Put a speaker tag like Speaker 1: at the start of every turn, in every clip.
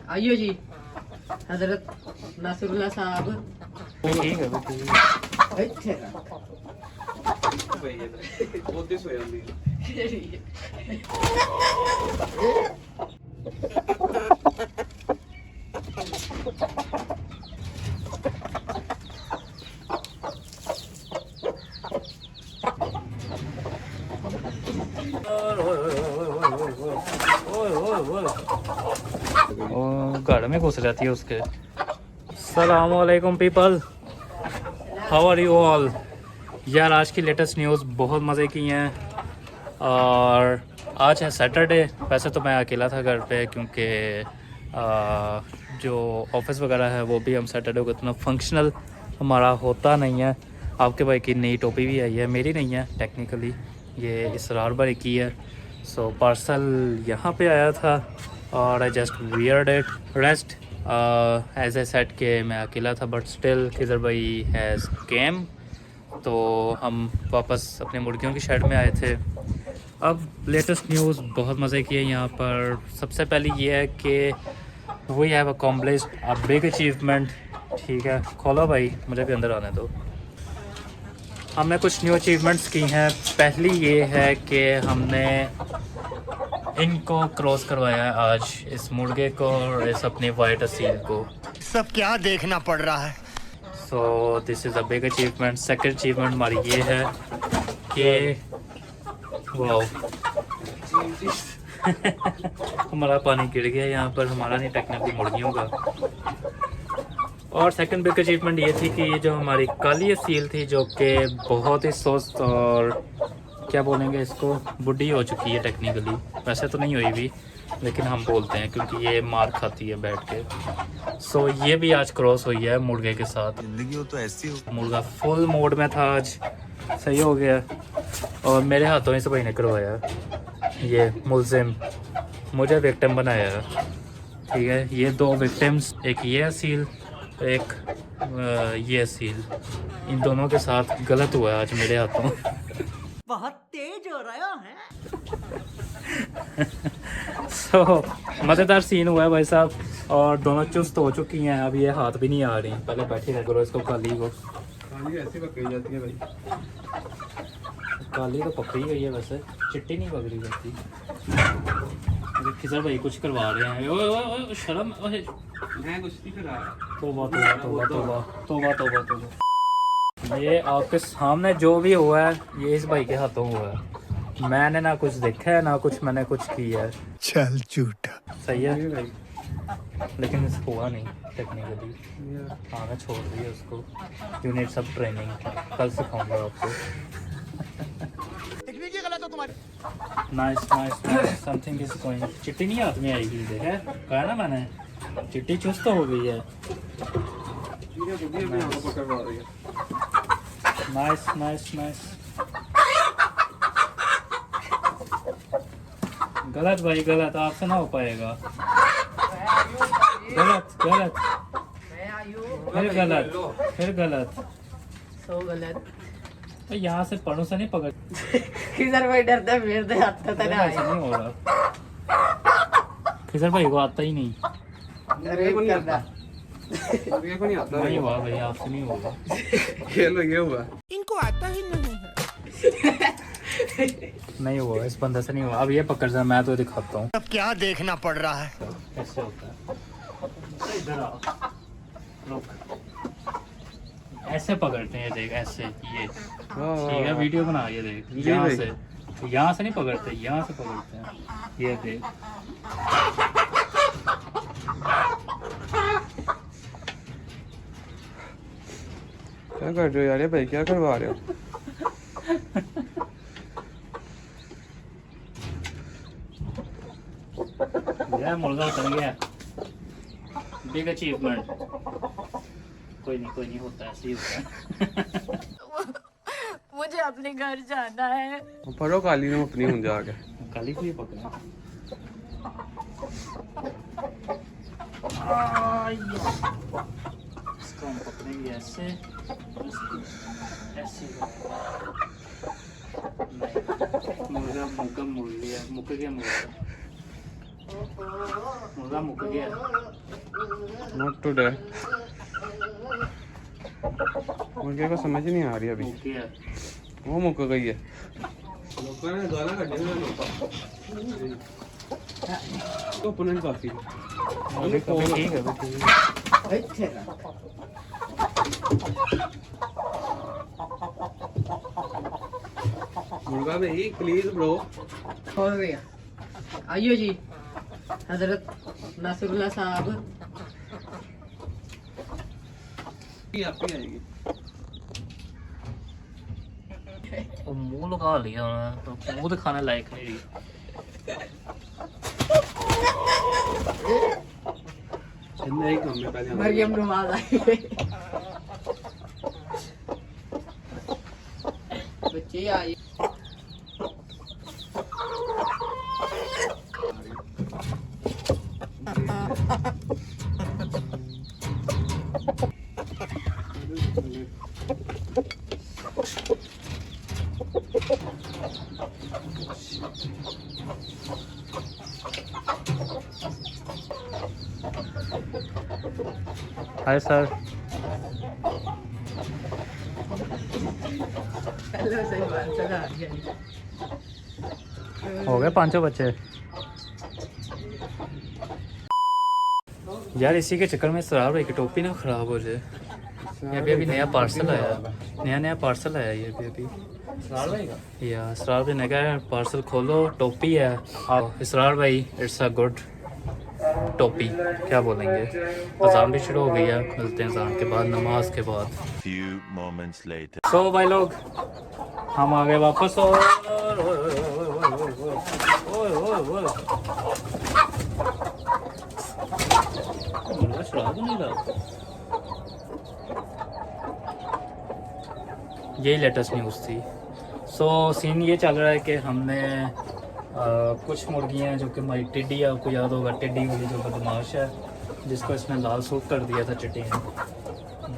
Speaker 1: आइयो जी हजरत नासिरुल्लाह साहब।
Speaker 2: ठीक है
Speaker 1: ਇੱਥੇ
Speaker 3: ਭਈ ਉਹਦੇ ਸੋ ਜਾਂਦੀ
Speaker 2: घर में घुस जाती है उसके। अस्सलामुअलैकुम people, how are you all. यार आज की लेटेस्ट न्यूज़ बहुत मज़े की हैं और आज है सैटरडे। वैसे तो मैं अकेला था घर पे क्योंकि जो ऑफिस वगैरह है वो भी हम सैटरडे को इतना फंक्शनल हमारा होता नहीं है। आपके भाई की नई टोपी भी आई है, मेरी नहीं है टेक्निकली, ये इसरार भाई की है। सो पार्सल यहाँ पे आया था और I just weird it rest as a set के मैं अकेला था बट स्टिल खिजर भाई हैज़ केम। तो हम वापस अपने मुर्गियों की शेड में आए थे। अब लेटेस्ट न्यूज़ बहुत मज़े की है यहाँ पर। सबसे पहले ये है कि we have accomplished a big achievement. ठीक है, खोलो भाई, मुझे भी अंदर आने दो। हमने कुछ न्यू अचीवमेंट्स की हैं। पहली ये है कि हमने इनको क्रॉस करवाया है आज, इस मुर्गे को और इस अपनी वाइट असील को।
Speaker 4: सब क्या देखना पड़ रहा है।
Speaker 2: So this is a big achievement. Second achievement हमारी ये है कि वाओ हमारा पानी गिर गया यहाँ पर, हमारा नहीं टेक्निकली मुर्गियों का। और सेकंड बिग अचीवमेंट ये थी कि ये जो हमारी काली असील थी जो कि बहुत ही सुस्त और क्या बोलेंगे इसको, बुढ़ी हो चुकी है टेक्निकली, वैसे तो नहीं हुई भी लेकिन हम बोलते हैं क्योंकि ये मार खाती है बैठ के। सो ये भी आज क्रॉस हुई है मुर्गे के साथ।
Speaker 4: जिंदगी हो तो ऐसी हो।
Speaker 2: मुर्गा फुल मोड में था आज, सही हो गया और मेरे हाथों ही से भाई ने करवाया। ये मुलजिम मुझे विक्टिम बनाया, ठीक है। ये दो विक्टिम्स, एक ये असील एक ये असील, इन दोनों के साथ गलत हुआ है आज मेरे हाथों।
Speaker 1: बहुत तेज हो रहा है।
Speaker 2: सो मज़ेदार सीन हुआ है भाई साहब और दोनों चुस्त हो चुकी हैं। अब ये हाथ भी नहीं आ रही, पहले बैठी रह करो इसको काली को।
Speaker 3: काली ऐसी पकड़ी जाती है भाई,
Speaker 2: काली तो पकड़ी गई है, वैसे चिट्टी नहीं पकड़ी जाती। खिजर भाई कुछ करवा रहे हैं। ओए ओए ओए शर्म, ओए
Speaker 3: मैं कुछ नहीं करा।
Speaker 2: तौबा तौबा तौबा तौबा तौबा तौबा तौबा। ये आपके सामने जो भी हुआ है ये इस भाई के हाथों हुआ है। मैंने ना कुछ देखा है ना कुछ मैंने कुछ किया है।
Speaker 4: चल झूठा।
Speaker 2: सही है
Speaker 3: भाई
Speaker 2: लेकिन इस हुआ नहीं टेक्निकली। हाँ मैं छोड़ दी है उसको। यू नीड सब ट्रेनिंग, कल सिखाऊंगा आपको।
Speaker 4: टेक्निक गलत हो तुम्हारी।
Speaker 2: Nice nice nice, something is going. चिट्टी नहीं हाथ में आएगी, देखा कहा ना मैंने, चिट्टी चुस्त हो गई है।
Speaker 3: ये बुद्धि अपने आप को पकड़वा रही है।
Speaker 2: Nice nice nice. गलत भाई गलत, आपसे ना हो पाएगा। गलत गलत फिर गलत फिर गलत।
Speaker 1: सो गलत।
Speaker 2: तो यहाँ से पड़ों से नहीं पकड़,
Speaker 1: किधर भाई डरता है मेरे हाथ तक ना
Speaker 2: ऐसा नहीं हो रहा। खिजर भाई को आता ही नहीं।
Speaker 1: अरे करना
Speaker 3: ये को नहीं आता।
Speaker 2: नहीं हुआ भाई, आपसे नहीं होगा।
Speaker 3: खेलो ये हुआ।
Speaker 4: इनको आता ही नहीं है।
Speaker 2: नहीं हुआ, इस बंदे से नहीं हुआ। अब ये पकड़ जा, मैं तो दिखाता हूँ
Speaker 4: सब क्या देखना पड़ रहा है।
Speaker 2: कैसे होता है। इधर आओ, रुक। ऐसे पकड़ते हैं, देख ऐसे, ये ठीक है, वीडियो बना, ये देख यहाँ से, यहाँ से नहीं पकड़ते, यहाँ से पकड़ते हैं, ये देख।
Speaker 3: क्या कर रहे हो यार, ये भाई क्या करवा रहे हो।
Speaker 2: यार मुर्गा उतर गया, बिग अचीवमेंट। कोई नहीं होता है, ऐसे ही होता है।
Speaker 5: मुझे अपने घर जाना है।
Speaker 3: पढ़ो काली ने अपनी हूं जाके।
Speaker 2: काली को ही पकड़ा। इसको हम पकड़ेंगे ऐसे, ऐसे। मुर्गा मुर्गा मुड़ लिया, मुक गया मुर्गा। मुर्गा मुक गया।
Speaker 3: Not today. मुर्गे को समझ ही नहीं आ रही अभी।
Speaker 2: मुक गया।
Speaker 3: वो मुक गई है। लोगों ने गाना काटे ना तो ओपोनेंट काफी
Speaker 2: अभी ठीक है, अभी ठीक है।
Speaker 1: ਇੱਥੇ ਰੱਖ।
Speaker 3: मुर्गा भाई प्लीज ब्रो।
Speaker 1: हो गया। आइयो जी हजरत नासरुल्लाह साहब।
Speaker 3: आप ही आएगी।
Speaker 2: वो मुंह लगा लिया उन्होंने, तो मुंह दिखाने लायक नहीं रही।
Speaker 3: नहीं कम में पहले
Speaker 1: मरियम नवाज आई। बच्चे आई।
Speaker 2: Hi sir.
Speaker 1: हेलो सलमान चला गया।
Speaker 2: हो गए 5 बच्चे। यार इसी के चक्कर में सरार भाई की टोपी ना ख़राब हो जाए। ये अभी नया पार्सल आया, नया पार्सल आया ये अभी या इसरार भाई ने कहा पार्सल खोलो, टोपी है। आओ इसरार भाई, इट्स अ गुड टोपी, क्या बोलेंगे। अज़ान भी शुरू हो गई है, मिलते हैं अज़ान के बाद, नमाज के बाद।
Speaker 6: Few moments later.
Speaker 2: तो भाई लोग हम आ गए वापस। और शराब नहीं रहा। यही लेटेस्ट न्यूज़ थी। सो सीन ये चल रहा है कि हमने कुछ मुर्गियाँ जो कि हमारी टिड्डी, आपको याद होगा टिड्डी वाली जो बदमाश है जिसको इसने लाल सूट कर दिया था चिट्टी ने,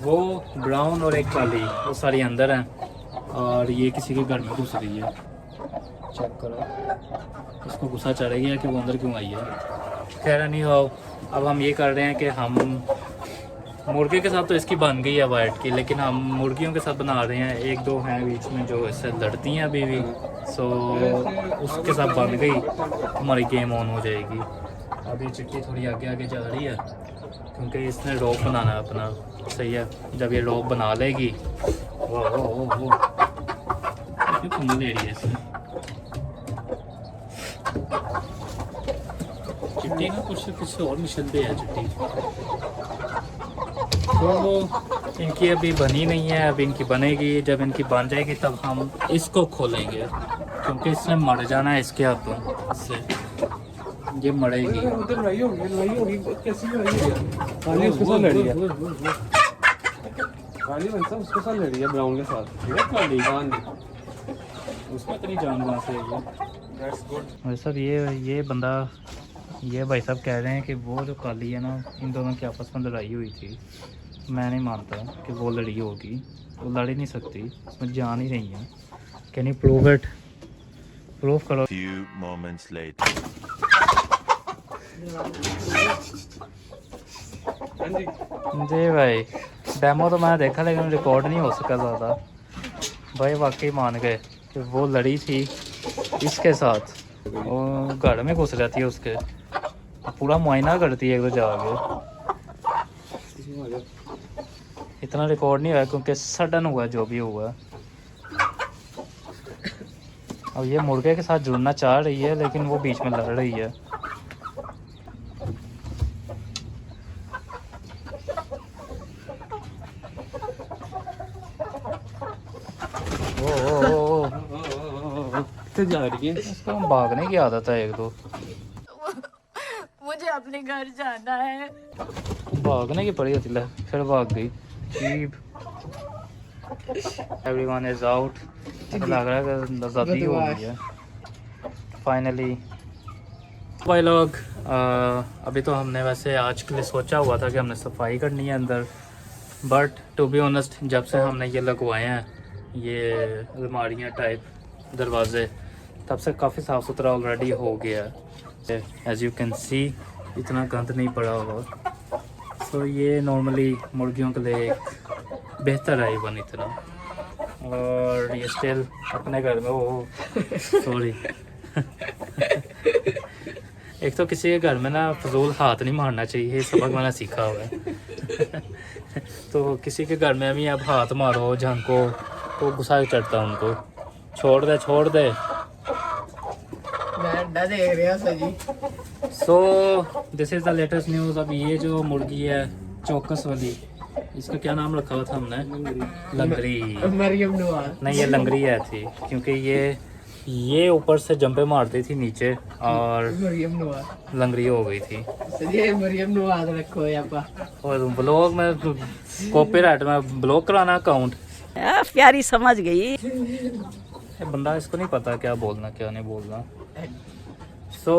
Speaker 2: वो ब्राउन और एक काली, वो सारी अंदर हैं और ये किसी के घर में घुस रही है। चेक करो, इसको गुस्सा चढ़ गया कि वो अंदर क्यों आई है। खैर नहीं हो, अब हम ये कर रहे हैं कि हम मुर्गे के साथ तो इसकी बन गई है वाइट की, लेकिन हम मुर्गियों के साथ बना रहे हैं। 1-2 हैं बीच में जो इससे लड़ती हैं अभी भी। सो उसके साथ बन गई, हमारी गेम ऑन हो जाएगी। अभी चिट्टी थोड़ी आगे आगे जा रही है क्योंकि इसने रोप बनाना है अपना। सही है, जब ये रोप बना लेगी वो ले रही है इसने। चिट्टी ना कुछ और मिशन पे है चिट्टी। तो वो इनकी अभी बनी नहीं है, अभी इनकी बनेगी। जब इनकी बन जाएगी तब हम इसको खोलेंगे क्योंकि इसने मर जाना है इसके हाथों से, ये मरेगी।
Speaker 3: उधर लड़ाई होगी कैसी लड़ाई है? काली उसके साथ लड़ी है, काली बनसा उसके साथ लड़ी है ब्राउन के साथ। काली जान
Speaker 2: उसमें इतनी जान कहाँ से है? That's good. भाई साहब ये बंदा, ये भाई साहब कह रहे हैं कि वो जो काली है ना, इन दोनों की आपस में लड़ाई हुई थी। मैं नहीं मानता कि वो लड़ी होगी, वो लड़ ही नहीं सकती, उसमें जान ही नहीं है। Can you prove it? Prove करो।
Speaker 6: Few moments later.
Speaker 2: जी भाई, डेमो तो मैंने देखा लेकिन रिकॉर्ड नहीं हो सका ज़्यादा। भाई वाकई मान गए कि वो लड़ी थी इसके साथ, वो घर में घुस जाती है उसके, पूरा मुआयना करती है तो जाके। इतना रिकॉर्ड नहीं हुआ क्योंकि सडन हुआ जो भी हुआ। अब ये मुर्गे के साथ जुड़ना चाह रही है लेकिन वो बीच में लड़ रही है।
Speaker 3: जा रही है,
Speaker 2: इसको भागने की आदत है 1-2।
Speaker 5: मुझे अपने घर जाना है।
Speaker 2: भागने की पड़ी होती है, फिर भाग गई। Cheap everyone is out. लग रहा है कि आज़ादी हो गई है फाइनली। भाई लोग अभी तो हमने वैसे आज के लिए सोचा हुआ था कि हमने सफाई करनी है अंदर, बट टू बी ऑनेस्ट जब से हमने ये लगवाए हैं ये अलमारियाँ टाइप दरवाजे, तब से काफ़ी साफ़ सुथरा ऑलरेडी हो गया है। एज यू कैन सी इतना गंद नहीं पड़ा होगा। सो ये नॉर्मली मुर्गियों के लिए एक बेहतर है इवन इतना। और ये स्टिल अपने घर में वो सॉरी एक तो किसी के घर में ना फजूल हाथ नहीं मारना चाहिए, सबक मैंने सीखा हुआ है। तो किसी के घर में भी आप हाथ मारो झंको तो गुस्सा चढ़ता उनको। छोड़ दे
Speaker 1: मैं अंडा देख रहा सजी।
Speaker 2: So this is the latest news. अब ये जो मुर्गी है चौकस वाली, इसका क्या नाम रखा हुआ था हमने? लंगरी।
Speaker 1: मरियम नवाज।
Speaker 2: नहीं, ये लंगरी है थी क्योंकि ये ऊपर से जंपे मारती थी नीचे और
Speaker 1: मरियम नवाज
Speaker 2: लंगरी हो गई थी।
Speaker 1: सजी मरियम नवाज रखो यापा।
Speaker 2: और ब्लॉग में कॉपीराइट में ब्लॉक कराना अकाउंट।
Speaker 5: प्यारी समझ गई।
Speaker 2: ये बंदा इसको नहीं पता क्या बोलना क्या नहीं बोलना। सो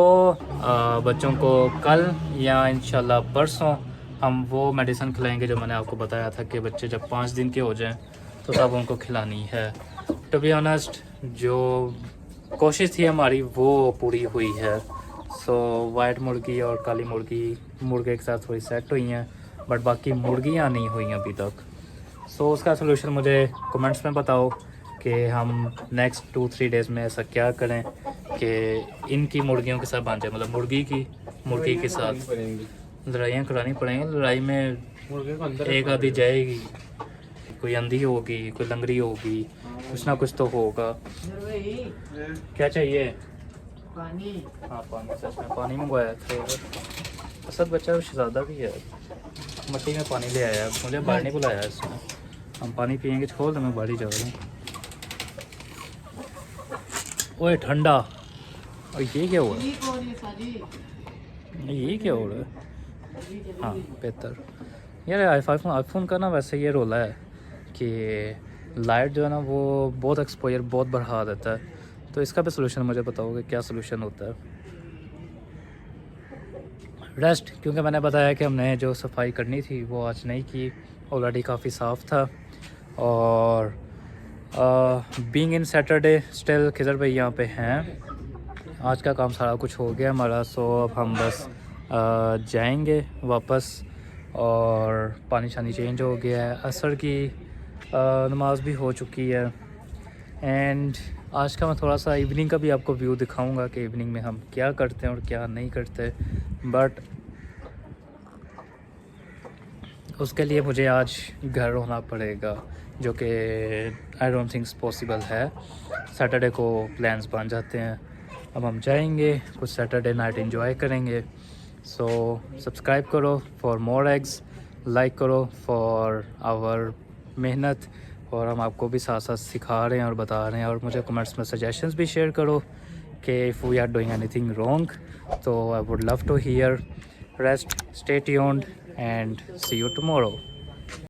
Speaker 2: बच्चों को कल या इंशाल्लाह परसों हम वो मेडिसिन खिलाएंगे जो मैंने आपको बताया था कि बच्चे जब 5 दिन के हो जाएं तो तब उनको खिलानी है। टू बी ऑनेस्ट जो कोशिश थी हमारी वो पूरी हुई है। सो वाइट मुर्गी और काली मुर्गे के साथ थोड़ी सेट हुई हैं, बट बाकी मुर्गियाँ नहीं हुई अभी तक। सो उसका सलूशन मुझे कमेंट्स में बताओ कि हम नेक्स्ट 2-3 डेज़ में ऐसा क्या करें कि इनकी मुर्गियों के साथ बांध जाए, मतलब मुर्गी के साथ लड़ाइयाँ करानी पड़ेंगी। लड़ाई में एक आधी जाएगी, कोई अंधी होगी, कोई लंगड़ी होगी, कुछ ना कुछ तो होगा। क्या चाहिए?
Speaker 1: पानी।
Speaker 2: हाँ पानी, सच में पानी मंगवाया था। असद बच्चा शहजादा भी है, मट्टी में पानी ले आया, मुझे बाहर नहीं बुलाया इसमें। हम पानी पियेंगे, छोड़ दे मैं बाहर ही जा रहा हूँ। ओए ठंडा। और ये क्या हुआ? ये क्या हो रहा है? हाँ बेहतर यार। आईफोन का ना वैसे ये रोला है कि लाइट जो है ना वो बहुत एक्सपोजर बहुत बढ़ा देता है। तो इसका भी सलूशन मुझे बताओगे क्या सलूशन होता है? रेस्ट, क्योंकि मैंने बताया कि हमने जो सफाई करनी थी वो आज नहीं की, ऑलरेडी काफ़ी साफ़ था। और being in Saturday still Khizar भाई यहाँ पे हैं। आज का काम सारा कुछ हो गया हमारा। सो अब हम बस जाएंगे वापस और पानी शानी चेंज हो गया है। असर की नमाज भी हो चुकी है। एंड आज का मैं थोड़ा सा इवनिंग का भी आपको व्यू दिखाऊंगा कि इवनिंग में हम क्या करते हैं और क्या नहीं करते। बट उसके लिए मुझे आज घर होना पड़ेगा, जो कि आई डोंट थिंक पॉसिबल है। सैटरडे को प्लान्स बन जाते हैं। अब हम जाएंगे, कुछ सैटरडे नाइट एंजॉय करेंगे। सो सब्सक्राइब करो फॉर मोर एग्स, लाइक करो फॉर आवर मेहनत, और हम आपको भी साथ साथ सिखा रहे हैं और बता रहे हैं। और मुझे कमेंट्स में सजेशंस भी शेयर करो कि if we are doing anything wrong, तो I would love to hear. Rest, stay tuned and see you tomorrow.